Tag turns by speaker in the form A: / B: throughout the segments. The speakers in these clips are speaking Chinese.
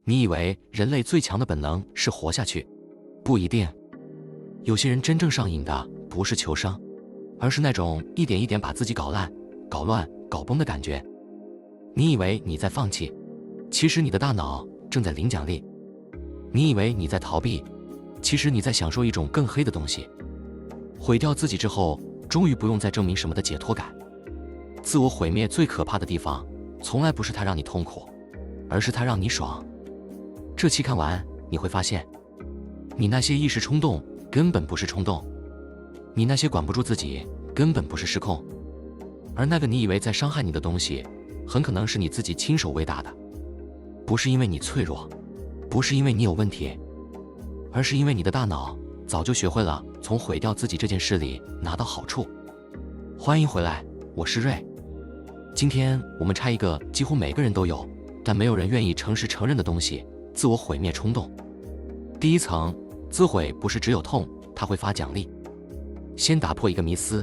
A: 你以为人类最强的本能是活下去，不一定。有些人真正上瘾的不是求生，而是那种一点一点把自己搞烂、搞乱、搞崩的感觉。你以为你在放弃，其实你的大脑正在领奖励。你以为你在逃避，其实你在享受一种更黑的东西。毁掉自己之后，终于不用再证明什么的解脱感。自我毁灭最可怕的地方，从来不是它让你痛苦，而是它让你爽。这期看完，你会发现，你那些一时冲动根本不是冲动，你那些管不住自己根本不是失控，而那个你以为在伤害你的东西，很可能是你自己亲手喂大的。不是因为你脆弱，不是因为你有问题，而是因为你的大脑早就学会了从毁掉自己这件事里拿到好处。欢迎回来，我是瑞。今天我们拆一个几乎每个人都有，但没有人愿意诚实承认的东西——自我毁灭冲动。第一层，自毁不是只有痛，它会发奖励。先打破一个迷思，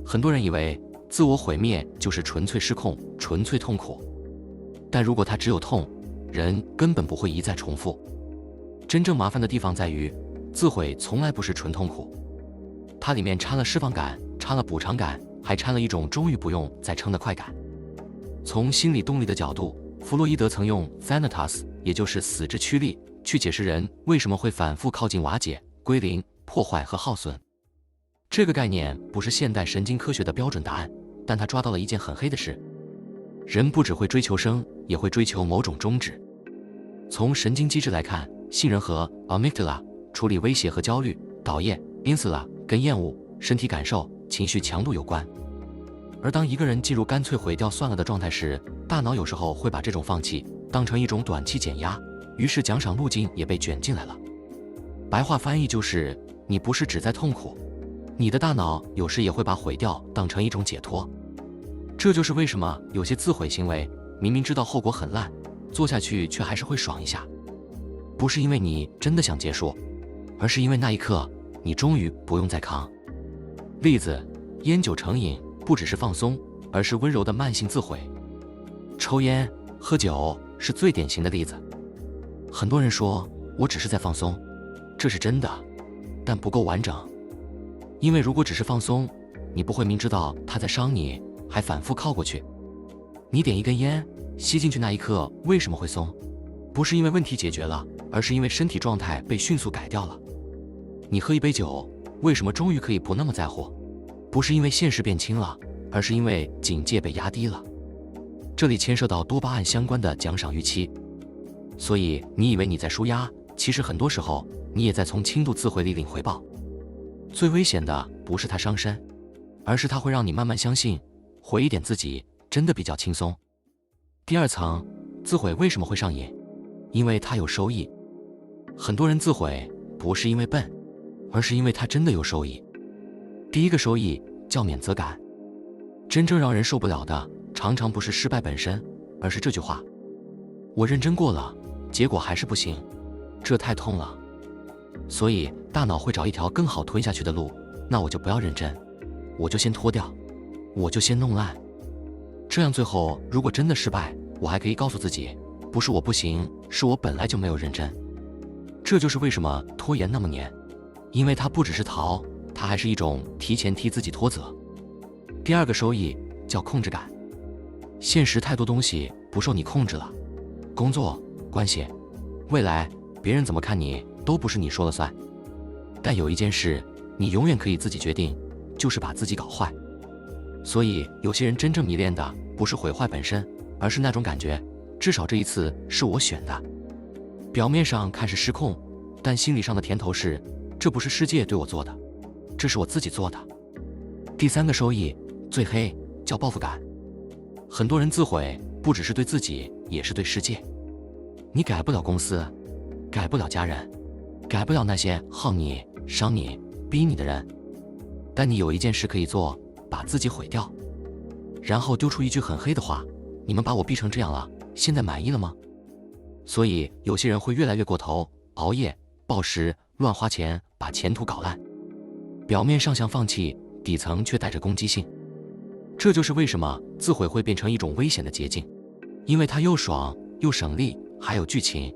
A: 很多人以为自我毁灭就是纯粹失控、纯粹痛苦，但如果它只有痛，人根本不会一再重复。真正麻烦的地方在于，自毁从来不是纯痛苦，它里面掺了释放感，掺了补偿感，还掺了一种终于不用再撑的快感。从心理动力的角度，弗洛伊德曾用 Thanatos， 也就是死之驱力，去解释人为什么会反复靠近瓦解、归零、破坏和耗损。这个概念不是现代神经科学的标准答案，但他抓到了一件很黑的事：人不只会追求生，也会追求某种终止。从神经机制来看，杏仁核 amygdala 处理威胁和焦虑，岛叶 insula 跟厌恶、身体感受、情绪强度有关。而当一个人进入干脆毁掉算了的状态时，大脑有时候会把这种放弃当成一种短期减压，于是奖赏路径也被卷进来了。白话翻译就是，你不是只在痛苦，你的大脑有时也会把毁掉当成一种解脱。这就是为什么有些自毁行为明明知道后果很烂，做下去却还是会爽一下。不是因为你真的想结束，而是因为那一刻你终于不用再扛。例子：烟酒成瘾不只是放松，而是温柔的慢性自毁。抽烟、喝酒是最典型的例子。很多人说我只是在放松，这是真的，但不够完整。因为如果只是放松，你不会明知道它在伤你，还反复靠过去。你点一根烟，吸进去那一刻为什么会松？不是因为问题解决了，而是因为身体状态被迅速改掉了。你喝一杯酒，为什么终于可以不那么在乎？不是因为现实变轻了，而是因为警戒被压低了。这里牵涉到多巴胺相关的奖赏预期。所以你以为你在舒压，其实很多时候你也在从轻度自毁里领回报。最危险的不是它伤身，而是它会让你慢慢相信，毁一点自己真的比较轻松。第二层，自毁为什么会上瘾？因为它有收益。很多人自毁不是因为笨，而是因为它真的有收益。第一个收益叫免责感。真正让人受不了的，常常不是失败本身，而是这句话：我认真过了，结果还是不行，这太痛了。所以大脑会找一条更好吞下去的路，那我就不要认真，我就先脱掉，我就先弄烂。这样最后如果真的失败，我还可以告诉自己，不是我不行，是我本来就没有认真。这就是为什么拖延那么黏，因为它不只是逃，它还是一种提前替自己脱责。第二个收益叫控制感。现实太多东西不受你控制了，工作、关系、未来，别人怎么看你都不是你说了算。但有一件事你永远可以自己决定，就是把自己搞坏。所以有些人真正迷恋的不是毁坏本身，而是那种感觉，至少这一次是我选的。表面上看是失控，但心理上的甜头是，这不是世界对我做的，这是我自己做的。第三个收益最黑，叫报复感。很多人自毁不只是对自己，也是对世界。你改不了公司，改不了家人，改不了那些耗你、伤你、逼你的人，但你有一件事可以做，把自己毁掉，然后丢出一句很黑的话：你们把我逼成这样了，现在满意了吗？所以有些人会越来越过头，熬夜、暴食、乱花钱，把前途搞烂。表面上像放弃，底层却带着攻击性。这就是为什么自毁会变成一种危险的捷径，因为它又爽又省力，还有剧情。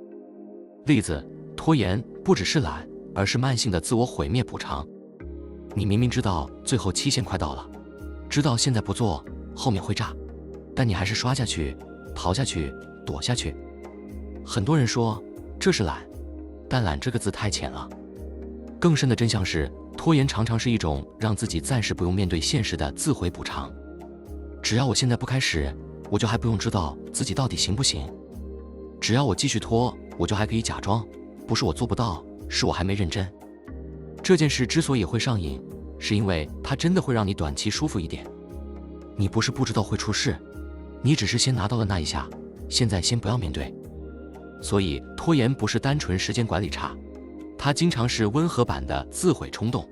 A: 例子，拖延不只是懒，而是慢性的自我毁灭补偿。你明明知道最后期限快到了，知道现在不做后面会炸，但你还是刷下去、逃下去、躲下去。很多人说这是懒，但懒这个字太浅了。更深的真相是，拖延常常是一种让自己暂时不用面对现实的自毁补偿。只要我现在不开始，我就还不用知道自己到底行不行。只要我继续拖，我就还可以假装，不是我做不到，是我还没认真。这件事之所以会上瘾，是因为它真的会让你短期舒服一点。你不是不知道会出事，你只是先拿到了那一下，现在先不要面对。所以拖延不是单纯时间管理差，它经常是温和版的自毁冲动。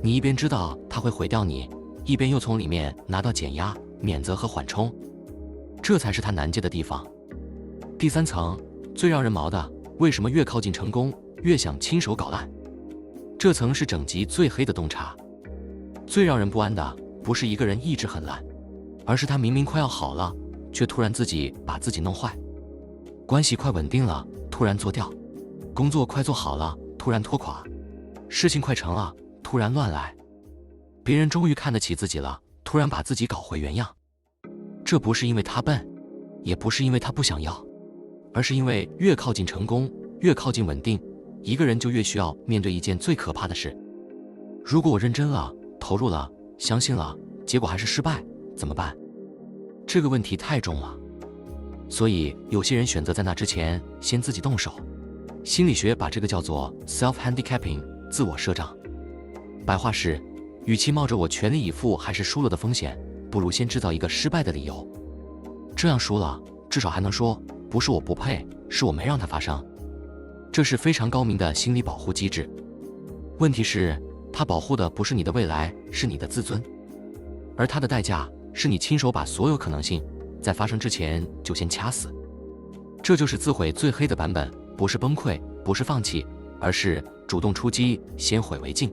A: 你一边知道它会毁掉你，一边又从里面拿到减压、免责和缓冲，这才是它难解的地方。第三层，最让人毛的，为什么越靠近成功，越想亲手搞烂？这层是整集最黑的洞察。最让人不安的，不是一个人一直很烂，而是他明明快要好了，却突然自己把自己弄坏；关系快稳定了，突然做掉；工作快做好了，突然拖垮；事情快成了，突然乱来；别人终于看得起自己了，突然把自己搞回原样。这不是因为他笨，也不是因为他不想要，而是因为越靠近成功，越靠近稳定，一个人就越需要面对一件最可怕的事。如果我认真了，投入了，相信了，结果还是失败，怎么办？这个问题太重了。所以有些人选择在那之前先自己动手。心理学把这个叫做 self-handicapping， 自我设障。白话是，与其冒着我全力以赴还是输了的风险，不如先制造一个失败的理由。这样输了，至少还能说，不是我不配，是我没让它发生。这是非常高明的心理保护机制。问题是，它保护的不是你的未来，是你的自尊。而它的代价，是你亲手把所有可能性，在发生之前就先掐死。这就是自毁最黑的版本，不是崩溃，不是放弃，而是主动出击，先毁为敬。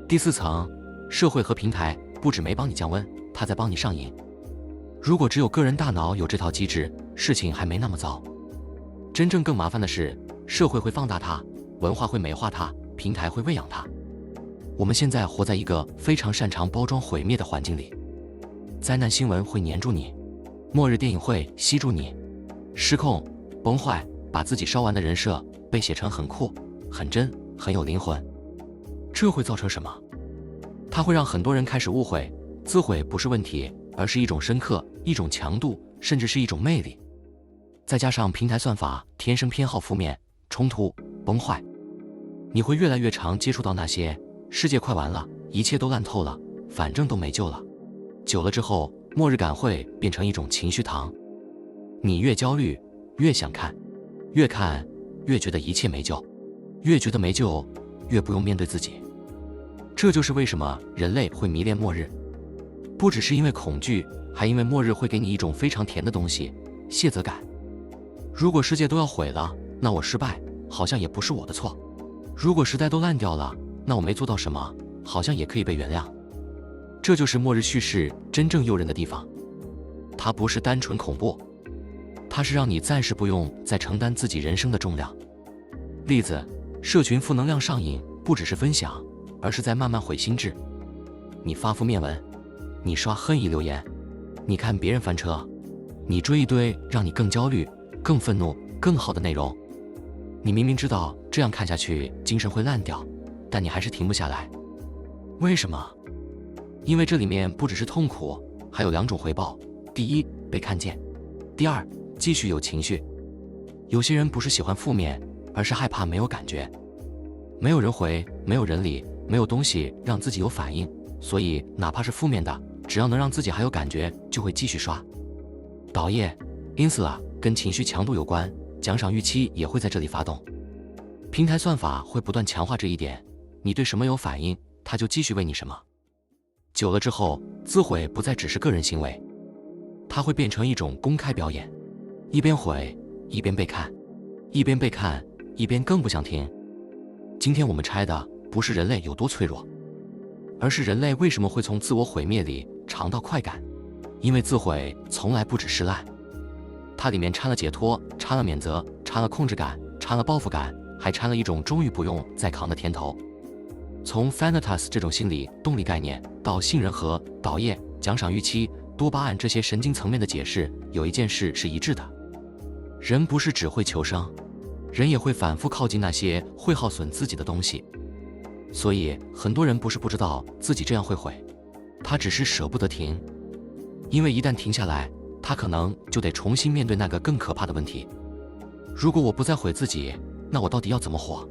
A: 第四层，社会和平台不止没帮你降温，它在帮你上瘾。如果只有个人大脑有这套机制，事情还没那么糟。真正更麻烦的是，社会会放大它，文化会美化它，平台会喂养它。我们现在活在一个非常擅长包装毁灭的环境里，灾难新闻会黏住你，末日电影会吸住你，失控、崩坏，把自己烧完的人设被写成很酷、很真、很有灵魂。这会造成什么？它会让很多人开始误会，自毁不是问题，而是一种深刻、一种强度，甚至是一种魅力。再加上平台算法天生偏好负面、冲突、崩坏，你会越来越常接触到那些世界快完了，一切都烂透了，反正都没救了。久了之后，末日感会变成一种情绪糖。你越焦虑，越想看，越看越觉得一切没救，越觉得没救，越不用面对自己。这就是为什么人类会迷恋末日，不只是因为恐惧，还因为末日会给你一种非常甜的东西——谢责感。如果世界都要毁了，那我失败好像也不是我的错；如果时代都烂掉了，那我没做到什么，好像也可以被原谅。这就是末日叙事真正诱人的地方，它不是单纯恐怖，它是让你暂时不用再承担自己人生的重量。例子，社群负能量上瘾，不只是分享，而是在慢慢毁心智。你发负面文，你刷恨意留言，你看别人翻车，你追一堆让你更焦虑、更愤怒、更好的内容。你明明知道这样看下去精神会烂掉，但你还是停不下来。为什么？因为这里面不只是痛苦，还有两种回报：第一，被看见；第二，继续有情绪。有些人不是喜欢负面，而是害怕没有感觉，没有人回，没有人理，没有东西让自己有反应，所以哪怕是负面的，只要能让自己还有感觉，就会继续刷。导业 Insula 跟情绪强度有关，奖赏预期也会在这里发动。平台算法会不断强化这一点，你对什么有反应，它就继续喂你什么。久了之后，自毁不再只是个人行为，它会变成一种公开表演，一边毁，一边被看，一边被看，一边更不想停。今天我们拆的不是人类有多脆弱，而是人类为什么会从自我毁灭里尝到快感。因为自毁从来不只是烂，它里面掺了解脱，掺了免责，掺了控制感，掺了报复感，还掺了一种终于不用再扛的甜头。从 Thanatos 这种心理动力概念到杏仁核、导液、奖赏预期、多巴胺这些神经层面的解释，有一件事是一致的：人不是只会求生，人也会反复靠近那些会耗损自己的东西。所以很多人不是不知道自己这样会毁，他只是舍不得停，因为一旦停下来，他可能就得重新面对那个更可怕的问题：如果我不再毁自己，那我到底要怎么活？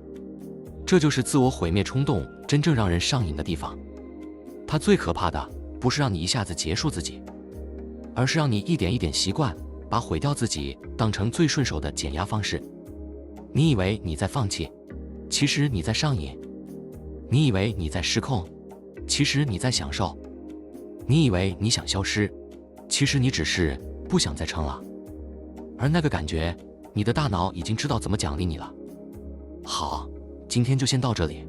A: 这就是自我毁灭冲动真正让人上瘾的地方。它最可怕的不是让你一下子结束自己，而是让你一点一点习惯把毁掉自己当成最顺手的减压方式。你以为你在放弃，其实你在上瘾；你以为你在失控，其实你在享受；你以为你想消失，其实你只是不想再撑了。而那个感觉，你的大脑已经知道怎么奖励你了。好，今天就先到这里。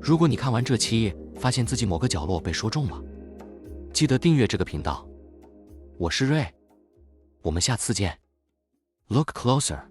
A: 如果你看完这期发现自己某个角落被说中了，记得订阅这个频道。我是瑞，我们下次见。Look closer.